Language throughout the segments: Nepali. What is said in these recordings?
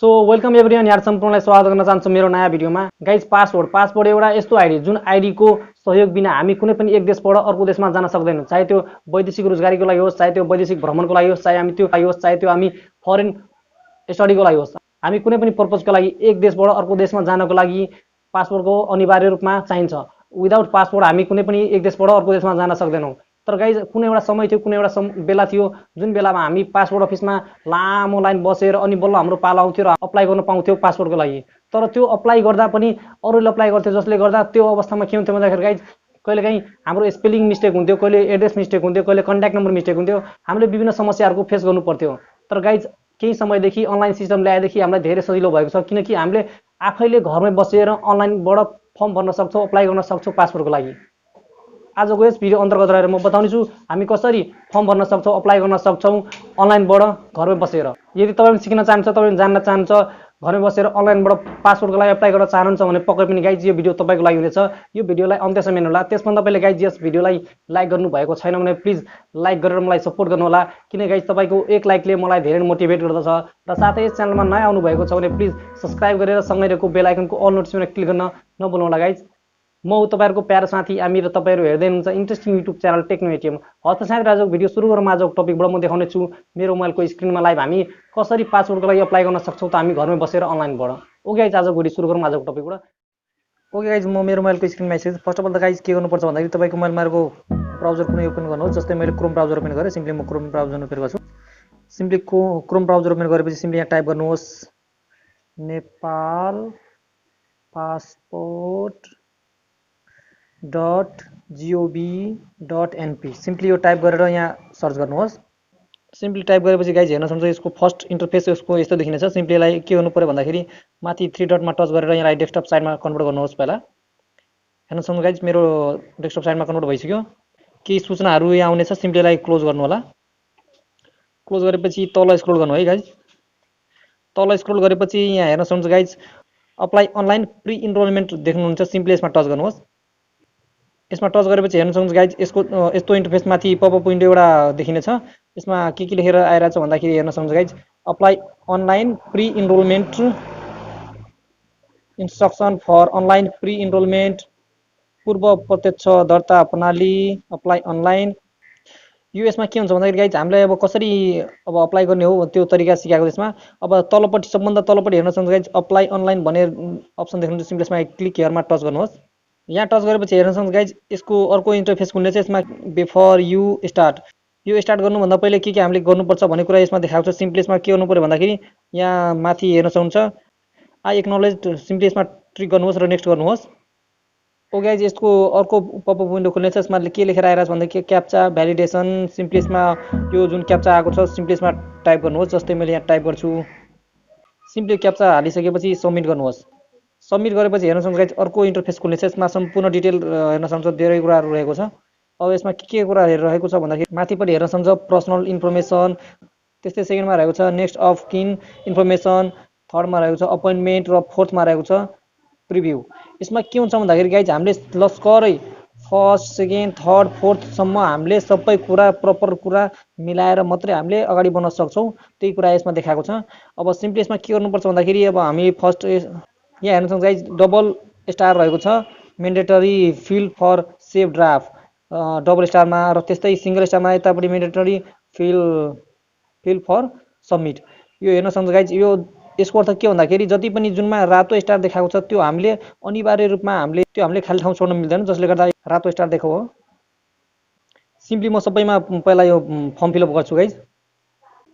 सो वेलकम एभ्रिवान, यहाँ सम्पूर्णलाई स्वागत गर्न चाहन्छु मेरो नयाँ भिडियोमा। गाइज, पासपोर्ट एउटा यस्तो आइडी जुन आइडीको सहयोग बिना हामी कुनै पनि एक देशबाट अर्को देशमा जान सक्दैनौँ। चाहे त्यो वैदेशिक रोजगारीको लागि होस्, चाहे त्यो वैदेशिक भ्रमणको लागि होस्, चाहे त्यो हामी फरेन स्टडीको लागि होस्, हामी कुनै पनि पर्पजको लागि एक देशबाट अर्को देशमा जानको लागि पासपोर्टको अनिवार्य रूपमा चाहिन्छ। विदाउट पासपोर्ट हामी कुनै पनि एक देशबाट अर्को देशमा जान सक्दैनौँ। तर गाइज, कुनै एउटा समय थियो, कुनै एउटा बेला थियो जुन बेलामा हामी पासपोर्ट अफिसमा लामो लाइन बसेर अनि बल्ल हाम्रो पालो आउँथ्यो र अप्लाई गर्न पाउँथ्यो पासपोर्टको लागि। तर त्यो अप्लाई गर्दा पनि अरूले अप्लाई गर्थ्यो, जसले गर्दा त्यो अवस्थामा के हुन्थ्यो भन्दाखेरि गाइज, कहिलेकाहीँ हाम्रो स्पेलिङ मिस्टेक हुन्थ्यो, कहिले एड्रेस मिस्टेक हुन्थ्यो, कहिले कन्ट्याक्ट नम्बर मिस्टेक हुन्थ्यो। हामीले विभिन्न समस्याहरूको फेस गर्नु पर्थ्यो। तर गाइज, केही समयदेखि अनलाइन सिस्टम ल्याएदेखि हामीलाई धेरै सजिलो भएको छ, किनकि हामीले आफैले घरमै बसेर अनलाइनबाट फर्म भर्न सक्छौँ, अप्लाई गर्न सक्छौँ पासपोर्टको लागि। आजको यस भिडियो अन्तर्गत रहेर म बताउनेछु हामी कसरी फर्म भर्न सक्छौँ, अप्लाई गर्न सक्छौँ अनलाइनबाट घरमै बसेर। यदि तपाईँ सिक्न चाहन्छ, तपाईँ जान्न चाहन्छ, घरमै बसेर अनलाइनबाट पासपोर्टको लागि अप्लाई गर्न चाहनुहुन्छ भने पक्कै पनि गाइज यो भिडियो तपाईँको लागि हुनेछ। यो भिडियोलाई अन्त्यसम्म हेर्नुहोला। त्यसभन्दा पहिले गाइज, यस भिडियोलाई लाइक गर्नुभएको छैन भने प्लिज लाइक गरेर मलाई सपोर्ट गर्नुहोला, किन गाइज तपाईँको एक लाइकले मलाई धेरै मोटिभेट गर्दछ। र साथै यस च्यानलमा नयाँ आउनुभएको छ भने प्लिज सब्सक्राइब गरेर सँगै रहेको बेल आइकनको अल नोटिफिकेसनमा क्लिक गर्न नभुल्नुहोला। गाइज, म हो तपाईँहरूको प्यारो साथी आमी र तपाईँहरू हेर्दै हुनुहुन्छ interesting YouTube channel Techno ATM. हस्त साथै आजको भिडियो सुरु गरौँ। आजको टपिकबाट म देखाउने छु मेरो मोबाइलको स्क्रिनमा लाइभ हामी कसरी पासपोर्टको लागि अप्लाई गर्न सक्छौँ त हामी घरमै बसेर अनलाइनबाट। ओके गाइज, आजको भिडियो सुरु गरौँ आजको टपिकबाट। ओके गाइज, म मेरो मोबाइलको स्क्रिनमा आइसकेँ। फर्स्ट अफ अल त गाइज के गर्नुपर्छ भन्दाखेरि तपाईँको मोबाइलमाको ब्राउजर कुनै ओपन गर्नुहोस्। जस्तै मैले क्रोम ब्राउजर ओपन गरेँ, सिम्पली म क्रोम ब्राउजर ओपन गर्छु। सिम्पली क्रोम ब्राउजर ओपन गरेपछि सिम्पली यहाँ टाइप गर्नुहोस् नेपाल पासपोर्ट .gov.np। सिम्पली यो टाइप गरेर यहाँ सर्च गर्नुहोस्। सिम्पली टाइप गरेपछि गाइज हेर्न सक्नुहुन्छ यसको फर्स्ट इन्टरफेस यसको यस्तो देखिनेछ। सिम्पली यसलाई के गर्नु पऱ्यो भन्दाखेरि माथि 3 डटमा टच गरेर यहाँ डेस्कटप साइडमा कन्भर्ट गर्नुहोस्। पहिला हेर्न सक्नुहुन्छ गाइज मेरो डेस्कटप साइडमा कन्भर्ट भइसक्यो। केही सूचनाहरू यहाँ आउनेछ, सिम्पली यसलाई क्लोज गर्नु होला। क्लोज गरेपछि तल स्क्रोल गर्नु है गाइज। तल स्क्रोल गरेपछि यहाँ हेर्न सक्नुहुन्छ guys apply online pre enrolment देख्नुहुन्छ। सिम्पली यसमा टच गर्नुहोस्। यसमा टच गरेपछि हेर्न सक्नुहुन्छ गाइज यसको यस्तो इन्टरफेस माथि पपअप विन्डो एउटा देखिनेछ। यसमा के लेखेर आइरहेछ भन्दाखेरि हेर्न सक्नुहुन्छ guys apply online pre enrolment instruction for online pre enrolment पूर्व प्रत्यक्ष दर्ता प्रणाली अप्लाई अनलाइन। यो यसमा के हुन्छ भन्दाखेरि गाइज हामीलाई अब कसरी अप्लाई गर्ने हो त्यो तरिका सिकाएको। यसमा अब तलपट्टि सबभन्दा तलपट्टि हेर्न सक्नुहुन्छ गाइज अप्लाई अनलाइन भन्ने अप्सन देख्नुहुन्छ। सिम्पली यसमा क्लिक हियरमा टच गर्नुहोस्। यहाँ टच गरेपछि हेर्न सक्नुहुन्छ गाइज यसको अर्को इन्टरफेस खुल्नेछ। यसमा बिफोर यु स्टार्ट, यो स्टार्ट गर्नुभन्दा पहिले के हामीले गर्नुपर्छ भन्ने कुरा यसमा देखाएको छ। सिम्पली यसमा के गर्नु पर्यो भन्दाखेरि यहाँ माथि हेर्न सक्नुहुन्छ आई एक्नोलेज, सिम्पली यसमा ट्रिक गर्नुहोस् र नेक्स्ट गर्नुहोस्। ओके गाइज, यसको अर्को पपअप विन्डो खुल्नेछ। यसमा के लेखेर आइरहेछ भन्दाखेरि क्याप्चा भ्यालिडेसन। सिम्पली यसमा यो जुन क्याप्चा आएको छ सिम्पली यसमा टाइप गर्नुहोस्। जस्तै मैले यहाँ टाइप गर्छु। सिम्पली क्याप्चा हालिसकेपछि सबमिट गर्नुहोस्। सबमिट गरेपछि हेर्न सक्नुहुन्छ गाइज अर्को इन्टरफेस खुल्नेछ। यसमा सम्पूर्ण डिटेल हेर्न सक्नुहुन्छ, धेरै कुराहरू रहेको छ। अब यसमा के कुराहरू रहेको छ भन्दाखेरि माथिपट्टि हेर्न सक्नुहुन्छ पर्सनल इन्फर्मेसन, त्यस्तै सेकेन्डमा रहेको छ नेक्स्ट अफ किन इन्फर्मेसन, थर्डमा रहेको छ अपोइन्टमेन्ट र फोर्थमा रहेको छ प्रिभ्यू। यसमा के हुन्छ भन्दाखेरि गाइज हामीले लस्करै फर्स्ट सेकेन्ड थर्ड फोर्थसम्म हामीले सबै कुरा प्रपर कुरा मिलाएर मात्रै हामीले अगाडि बढ्न सक्छौँ। त्यही कुरा यसमा देखाएको छ। अब सिम्पली यसमा के गर्नुपर्छ भन्दाखेरि अब हामी फर्स्ट यहाँ हेर्न सक्नुहुन्छ गाइज डबल स्टार रहेको छ mandatory field for save draft double स्टारमा, र त्यस्तै सिङ्गल स्टारमा यतापट्टि मेन्डेटरी फिल्ड फर सबमिट। यो हेर्न सक्नुहुन्छ गाइज यो यसको अर्थ के भन्दाखेरि जति पनि जुनमा रातो स्टार देखाएको छ त्यो हामीले अनिवार्य रूपमा हामीले खाली ठाउँ छोड्न मिल्दैन, जसले गर्दा रातो स्टार देखाएको हो। सिम्पली म सबैमा पहिला यो फर्म फिलअप गर्छु गाइज।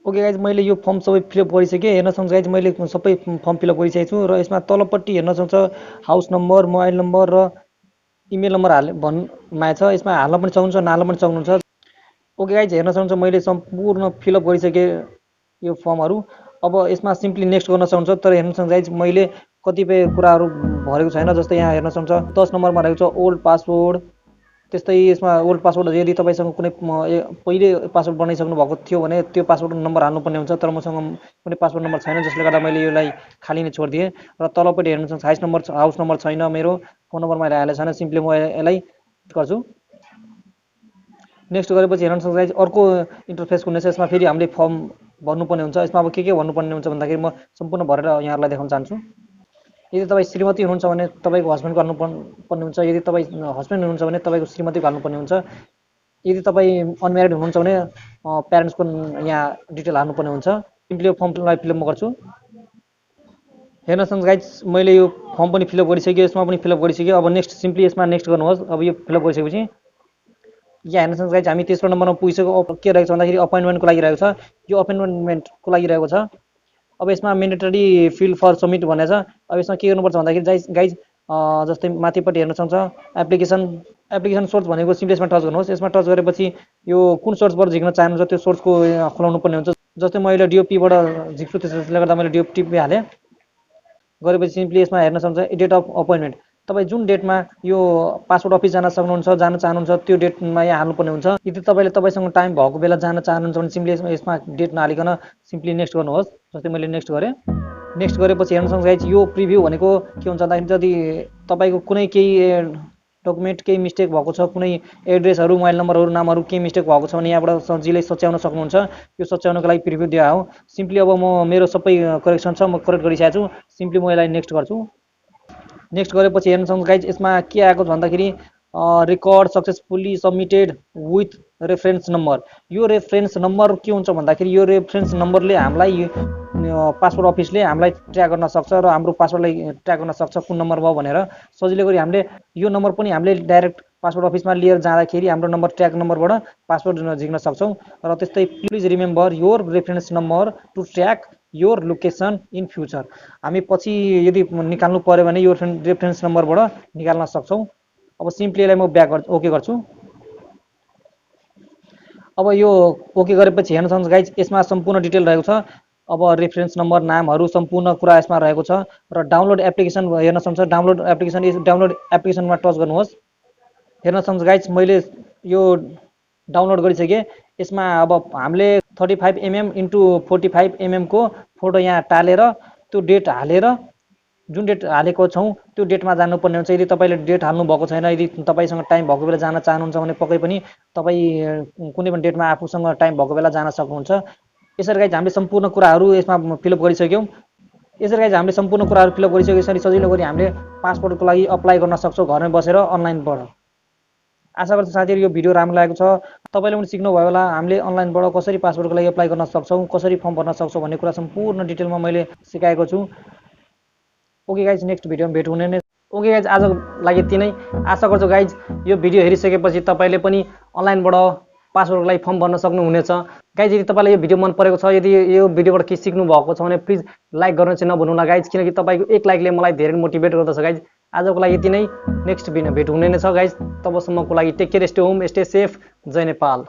ओके गाइज, मैले यो फर्म सबै फिलअप गरिसकेँ। हेर्न सक्नुहुन्छ गाइज मैले सबै फर्म फिलअप गरिसकेको छु र यसमा तलपट्टि हेर्न सक्नुहुन्छ हाउस नम्बर, मोबाइल नम्बर र इमेल नम्बर भन्ने छ। यसमा हाल्न पनि सक्नुहुन्छ, नहाल्न पनि सक्नुहुन्छ। ओके गाइज, हेर्न सक्नुहुन्छ मैले सम्पूर्ण फिलअप गरिसकेँ यो फर्महरू। अब यसमा सिम्पली नेक्स्ट गर्न सक्नुहुन्छ। तर हेर्न सक्नुहुन्छ गाइज मैले कतिपय कुराहरू भरेको छैन। जस्तै यहाँ हेर्न सक्नुहुन्छ 10 नम्बरमा रहेको छ ओल्ड पासवर्ड। त्यस्तै यसमा ओल्ड पासवर्ड यदि तपाईँसँग कुनै पहिले पासवर्ड बनाइसक्नु भएको थियो भने त्यो पासवर्ड नम्बर हाल्नुपर्ने हुन्छ। तर मसँग कुनै पासवर्ड नम्बर छैन, जसले गर्दा मैले यसलाई खाली नै छोडिदिएँ। र तलपट्टि हेर्नु सक्नुहुन्छ हाउस नम्बर छैन, मेरो फोन नम्बर मैले हालेको छैन। सिम्पली म यसलाई गर्छु। नेक्स्ट गरेपछि हेर्न सक्नुहुन्छ अर्को इन्टरफेस खुल्नेछ। यसमा फेरि हामीले फर्म भन्नुपर्ने हुन्छ। यसमा अब के भन्नुपर्ने हुन्छ भन्दाखेरि म सम्पूर्ण भरेर यहाँहरूलाई देखाउन चाहन्छु। यदि तपाईँ श्रीमती हुनुहुन्छ भने तपाईँको हस्बेन्डको हाल्नुपर्ने हुन्छ। यदि तपाईँ हस्बेन्ड हुनुहुन्छ भने तपाईँको श्रीमतीको हाल्नुपर्ने हुन्छ। यदि तपाईँ अनम्यारिड हुनुहुन्छ भने प्यारेन्ट्सको यहाँ डिटेल हाल्नुपर्ने हुन्छ। सिम्पली यो फर्मलाई फिलअप म गर्छु। हेर्नुहोस् गाइज, मैले यो फर्म पनि फिलअप गरिसकेँ, यसमा पनि फिलअप गरिसकेँ। अब नेक्स्ट सिम्पली यसमा नेक्स्ट गर्नुहोस्। अब यो फिलअप गरिसकेपछि यहाँ हेर्नुहोस् गाइज, हामी तेस्रो नम्बरमा पुगिसक्यो। के रहेको छ भन्दाखेरि अपोइन्टमेन्टको लागि रहेको छ। यो अपोइन्टमेन्टको लागि रहेको छ। अब यसमा मेन्डेटरी फिल फर सबमिट भनेको छ। अब यसमा के गर्नुपर्छ भन्दाखेरि गाइज जस्तै माथिपट्टि हेर्न सक्छ एप्लिकेसन सोर्स भनेको सिम्पली यसमा टच गर्नुहोस्। यसमा टच गरेपछि यो कुन सोर्सबाट झिक्न चाहनुहुन्छ त्यो सोर्सको खुलाउनु पर्ने हुन्छ। जस्तै मैले डिओपीबाट झिक्छु, त्यसले गर्दा मैले डिओपी हालेँ। गरेपछि सिम्पली यसमा हेर्न सक्नुहुन्छ डेट अफ अपोइन्टमेन्ट। तपाईँ जुन डेटमा यो पासपोर्ट अफिस जान चाहनुहुन्छ त्यो डेटमा यहाँ हाल्नुपर्ने हुन्छ। यदि तपाईँसँग टाइम भएको बेला जान चाहनुहुन्छ भने सिम्पली यसमा डेट नहालिकन सिम्पली नेक्स्ट गर्नुहोस्। जस्तै मैले नेक्स्ट गरेँ। नेक्स्ट गरेपछि हेर्न सक्नुहुन्छ गाइज, यो प्रिभ्यू भनेको के हुन्छ भन्दाखेरि यदि तपाईँको कुनै केही डकुमेन्ट केही मिस्टेक भएको छ, कुनै एड्रेसहरू मोबाइल नम्बरहरू नामहरू केही मिस्टेक भएको छ भने यहाँबाट सजिलै सच्याउन सक्नुहुन्छ। यो सच्याउनको लागि प्रिभ्यू दिए हो। सिम्पली अब मेरो सबै करेक्सन छ, म करेक्ट गरिसकेको छु। सिम्पली म यसलाई नेक्स्ट गर्छु। नेक्स्ट गरेपछि हेर्न सक्नुहुन्छ गाइज, यसमा के आएको छ भन्दाखेरि record successfully submitted with reference number. यो रेफरेन्स नम्बर के हुन्छ भन्दाखेरि यो रेफरेन्स नम्बरले हामीलाई पासपोर्ट अफिसले हामीलाई ट्र्याक गर्न सक्छ र हाम्रो पासपोर्टलाई ट्र्याक गर्न सक्छ कुन नम्बर भयो भनेर। सजिलै गरी हामीले यो नम्बर पनि हामीले डाइरेक्ट पासपोर्ट अफिसमा लिएर जाँदाखेरि हाम्रो नम्बर ट्र्याक नम्बरबाट पासपोर्ट झिक्न सक्छौँ। र त्यस्तै please remember your reference number to track your location in future. हामी पछि यदि निकाल्नु पर्यो भने यो रेफरेन्स नम्बरबाट निकाल्न सक्छौँ। अब सिम्पली यसलाई म ब्याक ओके गर्छु। अब यो ओके गरेपछि हेर्न सक्नुहुन्छ गाइज, यसमा सम्पूर्ण डिटेल रहेको छ। अब रेफरेन्स नम्बर नामहरू सम्पूर्ण कुरा यसमा रहेको छ। र डाउनलोड एप्लिकेसन हेर्न सक्नुहुन्छ। डाउनलोड एप्लिकेसनमा टच गर्नुहोस्। हेर्न सक्नुहुन्छ गाइज, मैले यो डाउनलोड गरिसकेँ। यसमा अब हामीले 35 mm इन्टु 45 mm को फोटो यहाँ टालेर त्यो डेट हालेर जुन डेट हालेको छौँ त्यो डेटमा जानुपर्ने हुन्छ। यदि तपाईँले डेट हाल्नु भएको छैन, यदि तपाईँसँग टाइम भएको बेला जान चाहनुहुन्छ भने पक्कै पनि तपाईँ कुनै पनि डेटमा आफूसँग टाइम भएको बेला जान सक्नुहुन्छ। यसरी गाइज हामीले सम्पूर्ण कुराहरू यसमा फिलअप गरिसक्यौँ। यसरी सजिलो गरी हामीले पासपोर्टको लागि अप्लाई गर्न सक्छौँ घरमै बसेर अनलाइनबाट। आशा गर्छु साथीहरू यो भिडियो राम्रो लागेको छ। तपाईँले पनि सिक्नुभयो होला हामीले अनलाइनबाट कसरी पासपोर्टको लागि अप्लाई गर्न सक्छौँ, कसरी फर्म भर्न सक्छौँ भन्ने कुरा सम्पूर्ण डिटेलमा मैले सिकाएको छु। ओके गाइज, नेक्स्ट भिडियोमा भेट हुने नै। ओके गाइज, आजको लागि यति नै। आशा गर्छु गाइज यो भिडियो हेरिसकेपछि तपाईँले पनि अनलाइनबाट पासपोर्टको लागि फर्म भर्न सक्नुहुनेछ। गाइज, यदि तपाईँलाई यो भिडियो मन परेको छ, यदि यो भिडियोबाट केही सिक्नु भएको छ भने प्लिज लाइक गर्न चाहिँ नभुल्नुहोला गाइज, किनकि तपाईँको एक लाइकले मलाई धेरै मोटिभेट गर्दछ गाइज। आजको लागि यति नै। नेक्स्ट भिडियो भेट हुने नै छ गाइज। तबसम्मको लागि take care, stay home, stay safe. जय नेपाल।